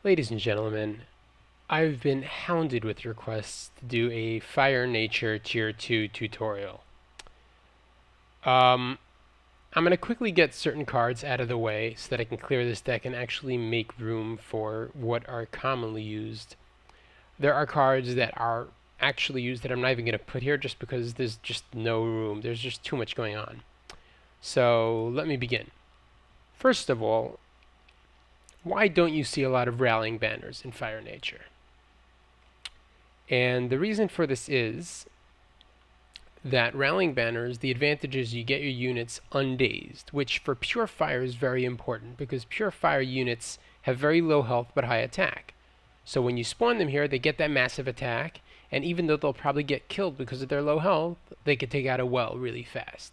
Ladies and gentlemen, I've been hounded with requests to do a Fire Nature Tier 2 tutorial. I'm going to quickly get certain cards out of the way so that I can clear this deck and actually make room for what are commonly used. There are cards that are actually used that I'm not even going to put here just because there's just no room. There's just too much going on. So let me begin. First of all, why don't you see a lot of rallying banners in Fire Nature? And the reason for this is that rallying banners, the advantage is you get your units undazed, which for pure fire is very important because pure fire units have very low health but high attack. So when you spawn them here, they get that massive attack, and even though they'll probably get killed because of their low health, they can take out a well really fast.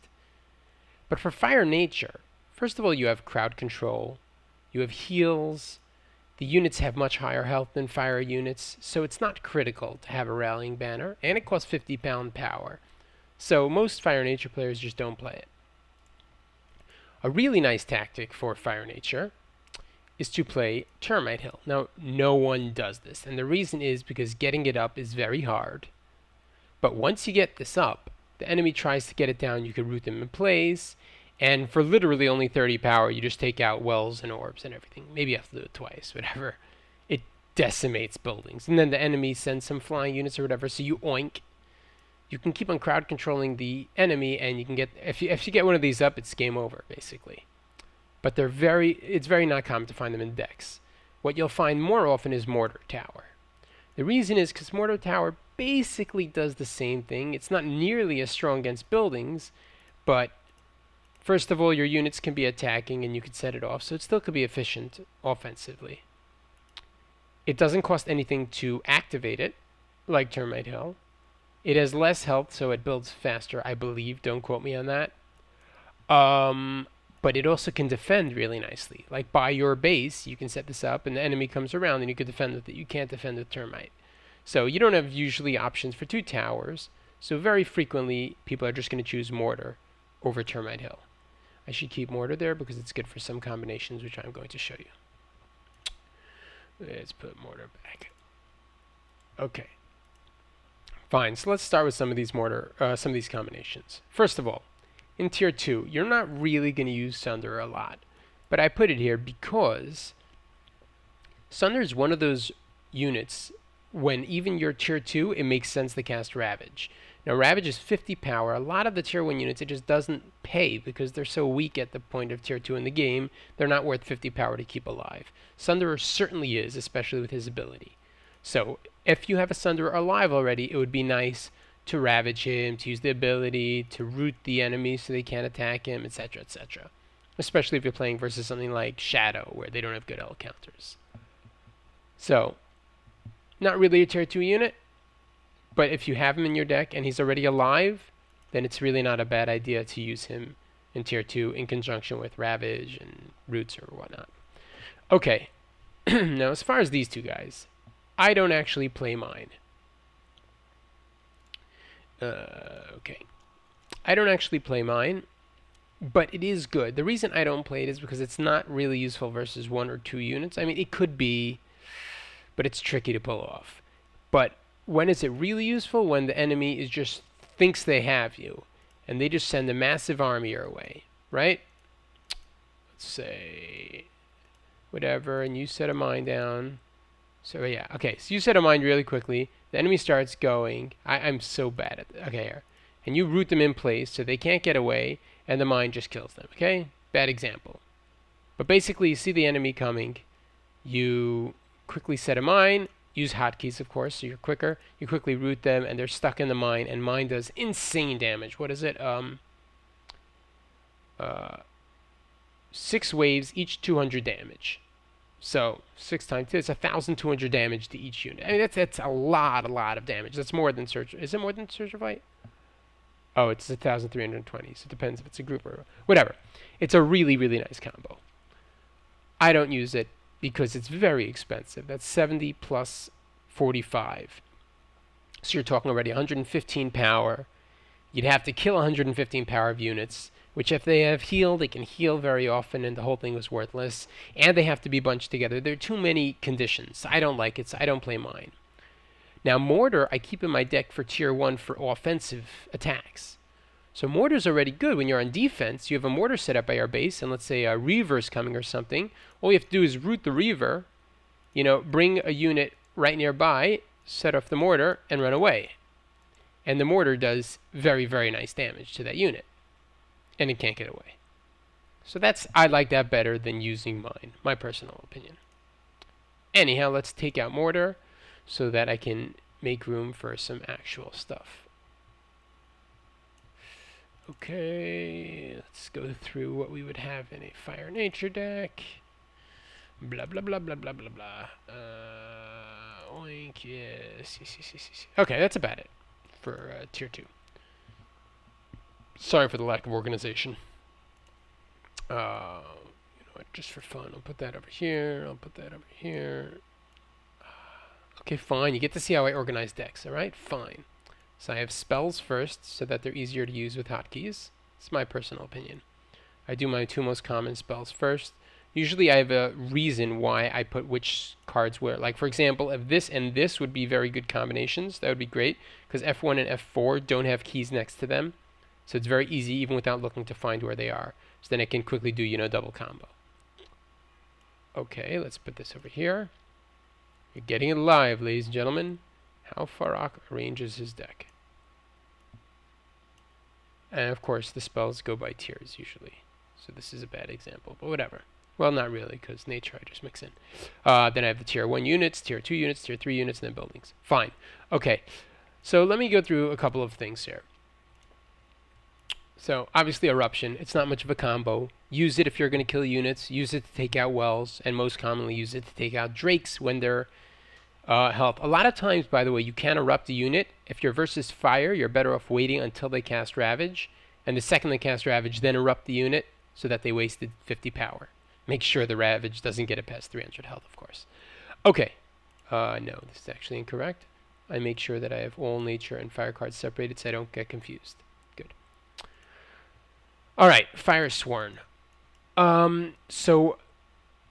But for Fire Nature, first of all, you have crowd control, you have heals, the units have much higher health than fire units, so it's not critical to have a rallying banner, and it costs 50 pound power. So most Fire Nature players just don't play it. A really nice tactic for Fire Nature is to play Termite Hill. Now, no one does this, and the reason is because getting it up is very hard. But once you get this up, the enemy tries to get it down, you can root them in place, and for literally only 30 power, you just take out wells and orbs and everything. Maybe you have to do it twice, whatever. It decimates buildings. And then the enemy sends some flying units or whatever, so you oink. You can keep on crowd controlling the enemy, and you can get, if you get one of these up, it's game over, basically. But it's very not common to find them in decks. What you'll find more often is Mortar Tower. The reason is because Mortar Tower basically does the same thing. It's not nearly as strong against buildings, but first of all, your units can be attacking and you can set it off, so it still could be efficient offensively. It doesn't cost anything to activate it, like Termite Hill. It has less health, so it builds faster, I believe. Don't quote me on that. But it also can defend really nicely. Like by your base, you can set this up, and the enemy comes around, and you can defend with it. You can't defend with Termite. So you don't have usually options for two towers, so very frequently, people are just going to choose Mortar over Termite Hill. I should keep Mortar there because it's good for some combinations, which I'm going to show you. Let's put Mortar back. Okay. Fine, so let's start with some of these combinations. First of all, in Tier 2, you're not really going to use Sunder a lot. But I put it here because Sunder is one of those units when even you're Tier 2, it makes sense to cast Ravage. Now, Ravage is 50 power. A lot of the Tier 1 units, it just doesn't pay because they're so weak at the point of Tier 2 in the game, they're not worth 50 power to keep alive. Sunderer certainly is, especially with his ability. So, if you have a Sunderer alive already, it would be nice to Ravage him, to use the ability, to root the enemy so they can't attack him, etc., etc. Especially if you're playing versus something like Shadow, where they don't have good L counters. So, not really a Tier 2 unit, but if you have him in your deck and he's already alive, then it's really not a bad idea to use him in Tier 2 in conjunction with Ravage and Roots or whatnot. Okay, now as far as these two guys, I don't actually play mine. Okay. I don't actually play mine, but it is good. The reason I don't play it is because it's not really useful versus one or two units. I mean, it could be, but it's tricky to pull off. But when is it really useful? When the enemy is just thinks they have you, and they just send a massive army your way, right? Let's say whatever, and you set a mine down. So yeah, okay, so you set a mine really quickly. The enemy starts going. I'm so bad at it. Okay, here. And you root them in place so they can't get away, and the mine just kills them, okay? Bad example. But basically, you see the enemy coming. You quickly set a mine. Use hotkeys, of course, so you're quicker. You quickly root them, and they're stuck in the mine, and mine does insane damage. What is it? 6 waves, each 200 damage. So 6 times 2, it's 1,200 damage to each unit. I mean, that's a lot of damage. That's more than Search. Is it more than Search or Fight? Oh, it's 1,320. So it depends if it's a group or whatever. It's a really nice combo. I don't use it because it's very expensive. That's 70 plus 45. So you're talking already 115 power. You'd have to kill 115 power of units, which if they have heal, they can heal very often, and the whole thing was worthless. And they have to be bunched together. There are too many conditions. I don't like it, so I don't play mine. Now, Mortar, I keep in my deck for tier 1 for offensive attacks. So Mortar's already good. When you're on defense, you have a Mortar set up by your base, and let's say a Reaver's coming or something. All you have to do is root the Reaver, bring a unit right nearby, set off the Mortar, and run away. And the Mortar does very, very nice damage to that unit. And it can't get away. So I like that better than using mine, my personal opinion. Anyhow, let's take out Mortar so that I can make room for some actual stuff. Okay, let's go through what we would have in a Fire Nature deck. Blah, blah, blah, blah, blah, blah, blah. Oink, yes. Okay, that's about it for tier 2. Sorry for the lack of organization. Just for fun, I'll put that over here. I'll put that over here. Okay, fine. You get to see how I organize decks, all right? Fine. So I have spells first, so that they're easier to use with hotkeys. It's my personal opinion. I do my 2 most common spells first. Usually I have a reason why I put which cards where. Like, for example, if this and this would be very good combinations, that would be great, because F1 and F4 don't have keys next to them. So it's very easy, even without looking, to find where they are. So then I can quickly do, double combo. Okay, let's put this over here. You're getting it live, ladies and gentlemen. How Farrakh arranges his deck. And of course, the spells go by tiers usually. So this is a bad example, but whatever. Well, not really, because nature I just mix in. Then I have the tier 1 units, tier 2 units, tier 3 units, and then buildings. Fine. Okay, so let me go through a couple of things here. So obviously Eruption, it's not much of a combo. Use it if you're going to kill units. Use it to take out wells, and most commonly use it to take out drakes when they're health. A lot of times, by the way, you can erupt a unit. If you're versus fire, you're better off waiting until they cast Ravage. And the second they cast Ravage, then erupt the unit so that they wasted 50 power. Make sure the Ravage doesn't get it past 300 health, of course. Okay. No, this is actually incorrect. I make sure that I have all nature and fire cards separated so I don't get confused. Good. Alright, Fire Sworn. So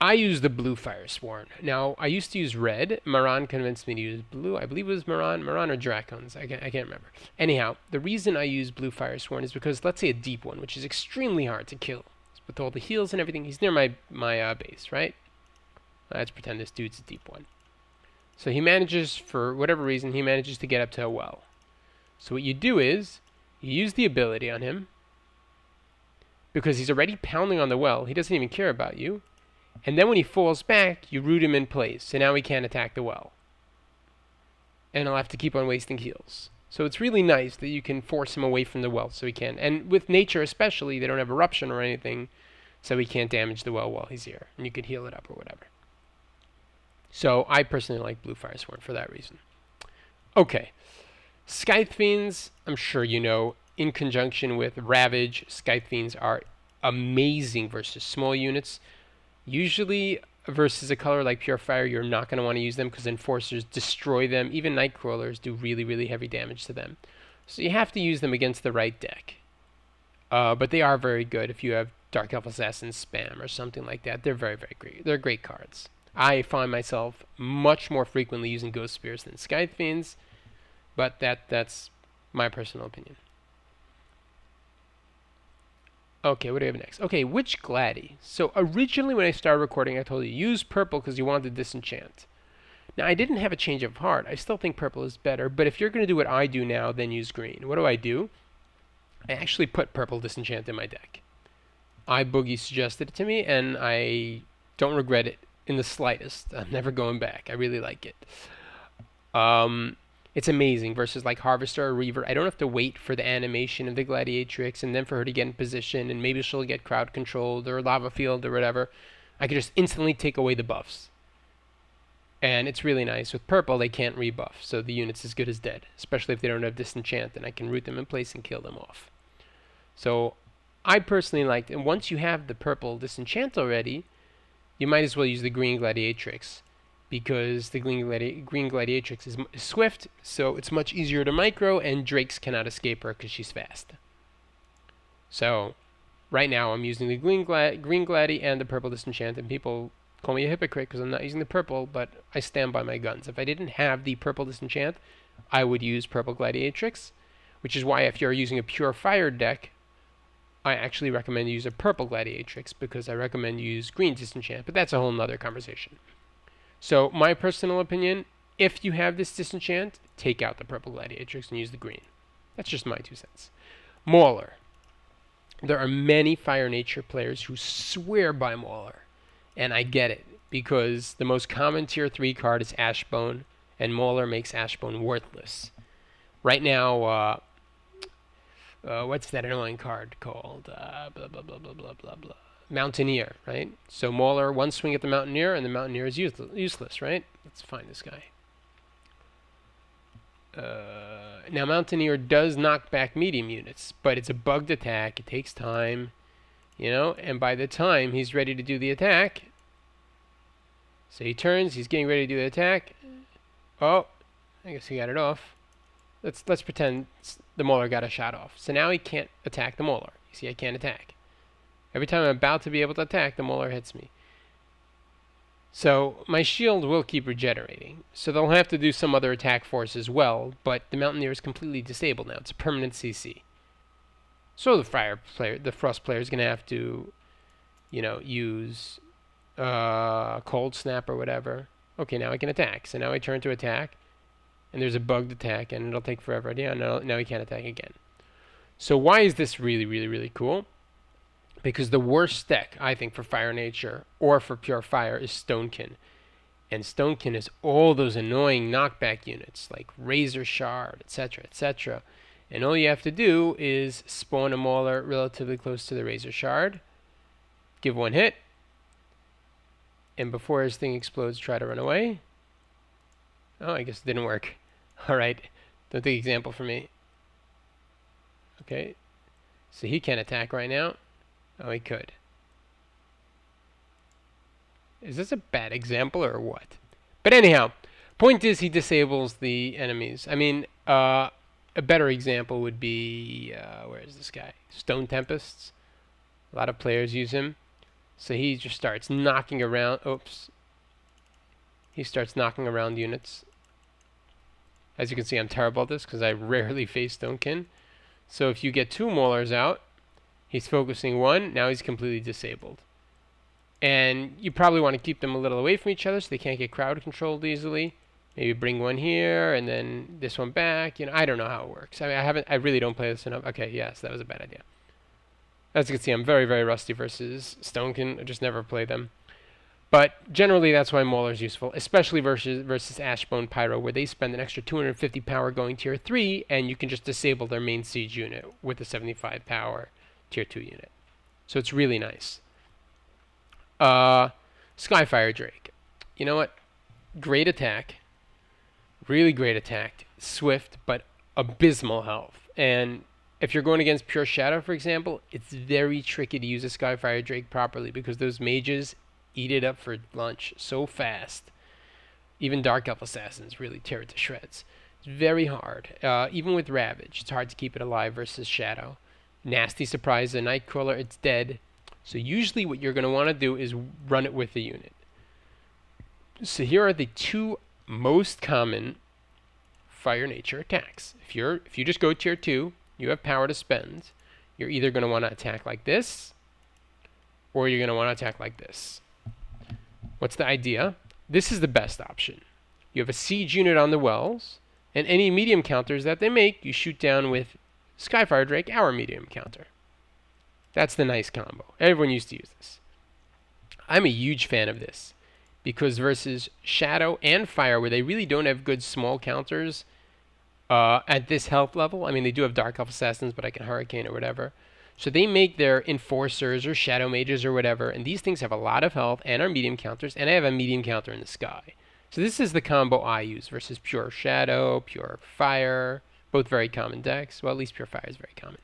I use the blue Fire Sworn. Now, I used to use red. Maran convinced me to use blue. I believe it was Maran or Dracons. I can't remember. Anyhow, the reason I use blue Fire Sworn is because, let's say, a deep one, which is extremely hard to kill. With all the heals and everything, he's near my base, right? Let's pretend this dude's a deep one. So he manages, for whatever reason, he manages to get up to a well. So what you do is, you use the ability on him, because he's already pounding on the well. He doesn't even care about you. And then when he falls back, you root him in place. So now he can't attack the well. And he'll have to keep on wasting heals. So it's really nice that you can force him away from the well so he can. And with nature especially, they don't have eruption or anything, so he can't damage the well while he's here. And you can heal it up or whatever. So I personally like blue Fire Sworn for that reason. Okay. Scythe Fiends, I'm sure you know, in conjunction with Ravage, Scythe Fiends are amazing versus small units. Usually versus a color like Pure Fire, you're not going to want to use them because Enforcers destroy them. Even Nightcrawlers do really, really heavy damage to them. So you have to use them against the right deck. But they are very good if you have Dark Elf Assassin spam or something like that. They're very, very great. They're great cards. I find myself much more frequently using Ghost Spears than Scythe Fiends, but that's my personal opinion. Okay, what do we have next? Okay, which Gladi? So originally when I started recording, I told you use purple because you wanted to disenchant. Now, I didn't have a change of heart. I still think purple is better, but if you're going to do what I do now, then use green. What do? I actually put purple disenchant in my deck. iBoogie suggested it to me, and I don't regret it in the slightest. I'm never going back. I really like it. It's amazing versus like Harvester or Reaver. I don't have to wait for the animation of the Gladiatrix and then for her to get in position and maybe she'll get crowd controlled or lava field or whatever. I can just instantly take away the buffs. And it's really nice. With purple, they can't rebuff, so the unit's as good as dead, especially if they don't have disenchant, and I can root them in place and kill them off. So I personally liked it. And once you have the purple disenchant already, you might as well use the green Gladiatrix, because the green Gladiatrix is swift, so it's much easier to micro, and Drakes cannot escape her because she's fast. So right now I'm using the green Gladi and the purple Disenchant, and people call me a hypocrite because I'm not using the purple, but I stand by my guns. If I didn't have the purple Disenchant, I would use purple Gladiatrix, which is why if you're using a pure fire deck, I actually recommend you use a purple Gladiatrix, because I recommend you use green Disenchant, but that's a whole nother conversation. So my personal opinion, if you have this Disenchant, take out the purple Gladiatrix and use the green. That's just my 2 cents. Mhler. There are many Fire Nature players who swear by Mhler, and I get it, because the most common tier 3 card is Ashbone, and Mhler makes Ashbone worthless. Right now, what's that annoying card called? Blah, blah, blah, blah, blah, blah, blah. Mountaineer, right? So Mhler, one swing at the Mountaineer, and the Mountaineer is useless, right? Let's find this guy. Now, Mountaineer does knock back medium units, but it's a bugged attack. It takes time, you know, and by the time he's ready to do the attack, so he turns, he's getting ready to do the attack. Oh, I guess he got it off. Let's pretend the Mhler got a shot off. So now he can't attack the Mhler. You see, I can't attack. Every time I'm about to be able to attack, the Mhler hits me. So my shield will keep regenerating. So they'll have to do some other attack force as well, but the Mountaineer is completely disabled now. It's a permanent CC. So the Frost player is going to have to, you know, use Cold Snap or whatever. Okay, now I can attack. So now I turn to attack, and there's a bugged attack, and it'll take forever. Yeah, now he can't attack again. So why is this really, really, really cool? Because the worst deck, I think, for Fire Nature or for Pure Fire is Stonekin. And Stonekin is all those annoying knockback units, like Razor Shard, etc., etc. And all you have to do is spawn a Mhler relatively close to the Razor Shard, give one hit, and before his thing explodes, try to run away. Oh, I guess it didn't work. Alright, don't take example from me. Okay, so he can't attack right now. Oh, he could. Is this a bad example or what? But anyhow, point is he disables the enemies. I mean, a better example would be, where is this guy? Stone Tempests. A lot of players use him. So he just starts knocking around. Oops. He starts knocking around units. As you can see, I'm terrible at this because I rarely face Stonekin. So if you get 2 Mhlers out, he's focusing 1. Now he's completely disabled. And you probably want to keep them a little away from each other so they can't get crowd controlled easily. Maybe bring one here and then this one back. You know, I don't know how it works. I mean, I really don't play this enough. Okay, yes, that was a bad idea. As you can see, I'm very, very rusty versus Stonekin. I just never play them. But generally, that's why Mhler is useful, especially versus Ashbone Pyro, where they spend an extra 250 power going tier 3, and you can just disable their main siege unit with a 75 power tier 2 unit. So it's really nice. Skyfire Drake. You know what? Great attack. Really great attack. Swift, but abysmal health. And if you're going against Pure Shadow, for example, it's very tricky to use a Skyfire Drake properly because those mages eat it up for lunch so fast. Even Dark Elf Assassins really tear it to shreds. It's very hard. Even with Ravage, it's hard to keep it alive versus Shadow. Nasty Surprise, a Nightcrawler, it's dead. So usually what you're going to want to do is run it with the unit. So here are the 2 most common Fire Nature attacks. If you just go tier 2, you have power to spend, you're either going to want to attack like this, or you're going to want to attack like this. What's the idea? This is the best option. You have a siege unit on the wells, and any medium counters that they make, you shoot down with Skyfire Drake, our medium counter. That's the nice combo. Everyone used to use this. I'm a huge fan of this, because versus Shadow and Fire, where they really don't have good small counters at this health level, I mean, they do have Dark Elf Assassins, but I can Hurricane or whatever. So they make their Enforcers or Shadow Mages or whatever, and these things have a lot of health and are medium counters, and I have a medium counter in the sky. So this is the combo I use versus Pure Shadow, Pure Fire, both very common decks. Well, at least Pure Fire is very common.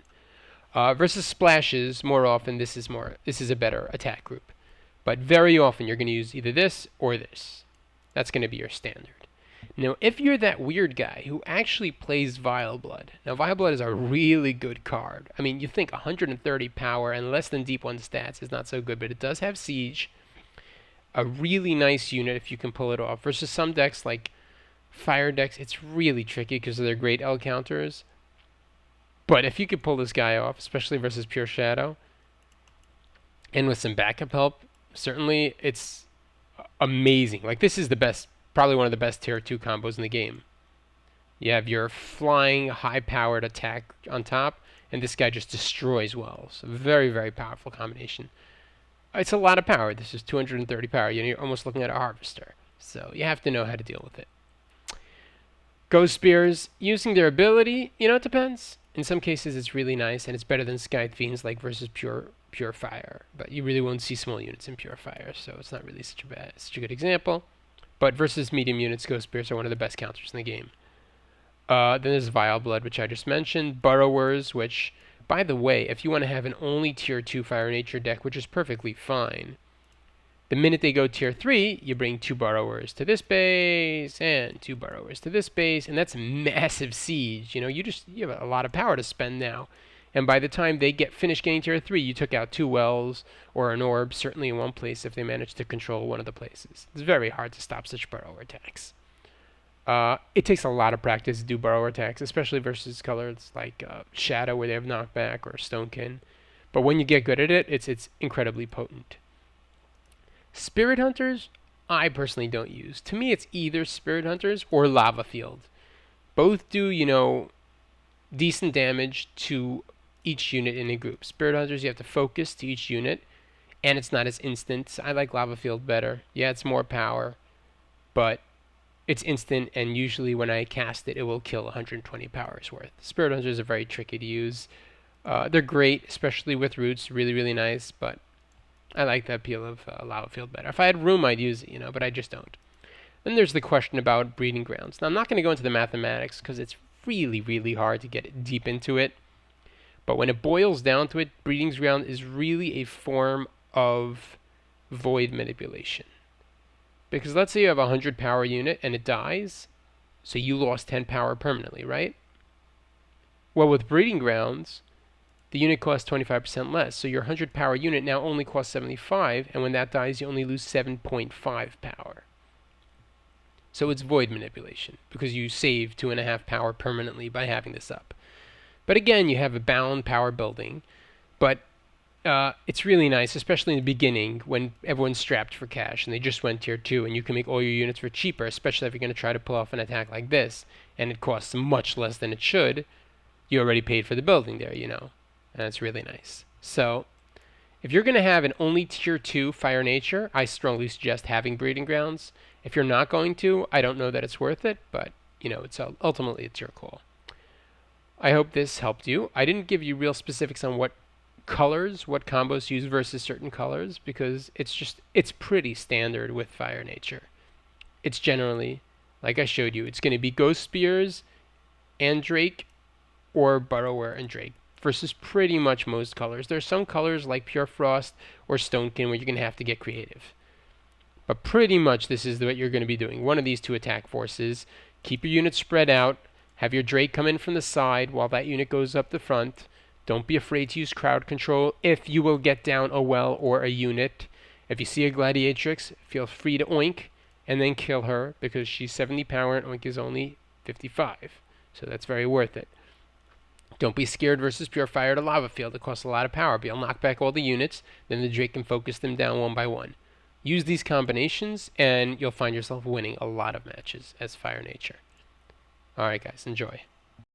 Versus Splashes, more often this is a better attack group. But very often you're going to use either this or this. That's going to be your standard. Now, if you're that weird guy who actually plays Vileblood, now Vileblood is a really good card. I mean, you think 130 power and less than deep 1 stats is not so good, but it does have siege. A really nice unit if you can pull it off. Versus some decks like fire decks, it's really tricky because of their great L counters. But if you could pull this guy off, especially versus Pure Shadow, and with some backup help, certainly it's amazing. Like, this is the best, probably one of the best tier 2 combos in the game. You have your flying, high-powered attack on top, and this guy just destroys wells. A very, very powerful combination. It's a lot of power. This is 230 power. You're almost looking at a harvester. So you have to know how to deal with it. Ghost Spears, using their ability, it depends. In some cases, it's really nice, and it's better than Scythe Fiends, like versus Pure Fire. But you really won't see small units in Pure Fire, so it's not really such a good example. But versus medium units, Ghost Spears are one of the best counters in the game. Then there's Vileblood, which I just mentioned. Burrowers, which, by the way, if you want to have an only Tier 2 Fire Nature deck, which is perfectly fine, the minute they go Tier 3, you bring 2 Burrowers to this base, and 2 Burrowers to this base, and that's massive siege. You have a lot of power to spend now. And by the time they finish getting Tier 3, you took out 2 wells, or an orb, certainly in one place if they manage to control one of the places. It's very hard to stop such Burrower attacks. It takes a lot of practice to do Burrower attacks, especially versus colors like Shadow, where they have knockback, or Stonekin. But when you get good at it, it's incredibly potent. Spirit Hunters, I personally don't use. To me, it's either Spirit Hunters or Lava Field. Both do, decent damage to each unit in a group. Spirit Hunters, you have to focus to each unit, and it's not as instant. I like Lava Field better. Yeah, it's more power, but it's instant, and usually when I cast it, it will kill 120 powers worth. Spirit Hunters are very tricky to use. They're great, especially with roots. Really, really nice, but I like the appeal of Lava Field better. If I had room, I'd use it, but I just don't. Then there's the question about breeding grounds. Now, I'm not going to go into the mathematics because it's really, really hard to get deep into it. But when it boils down to it, breeding ground is really a form of void manipulation. Because let's say you have a 100 power unit and it dies, so you lost 10 power permanently, right? Well, with breeding grounds, the unit costs 25% less, so your 100 power unit now only costs 75, and when that dies, you only lose 7.5 power. So it's void manipulation, because you save 2.5 power permanently by having this up. But again, you have a bound power building, but it's really nice, especially in the beginning when everyone's strapped for cash and they just went Tier 2, and you can make all your units for cheaper, especially if you're going to try to pull off an attack like this, and it costs much less than it should. You already paid for the building there, and it's really nice. So if you're going to have an only Tier 2 Fire Nature, I strongly suggest having Breeding Grounds. If you're not going to, I don't know that it's worth it, but ultimately it's your call. I hope this helped you. I didn't give you real specifics on what combos use versus certain colors, because it's pretty standard with Fire Nature. It's generally, like I showed you, it's going to be Ghost Spears and Drake, or Burrower and Drake, versus pretty much most colors. There's some colors like Pure Frost or Stonekin where you're going to have to get creative. But pretty much this is what you're going to be doing. One of these 2 attack forces. Keep your units spread out. Have your Drake come in from the side while that unit goes up the front. Don't be afraid to use crowd control if you will get down a well or a unit. If you see a Gladiatrix, feel free to oink and then kill her, because she's 70 power and oink is only 55. So that's very worth it. Don't be scared versus Pure Fire to Lava Field. It costs a lot of power, but you'll knock back all the units, then the Drake can focus them down one by one. Use these combinations, and you'll find yourself winning a lot of matches as Fire Nature. Alright guys, enjoy.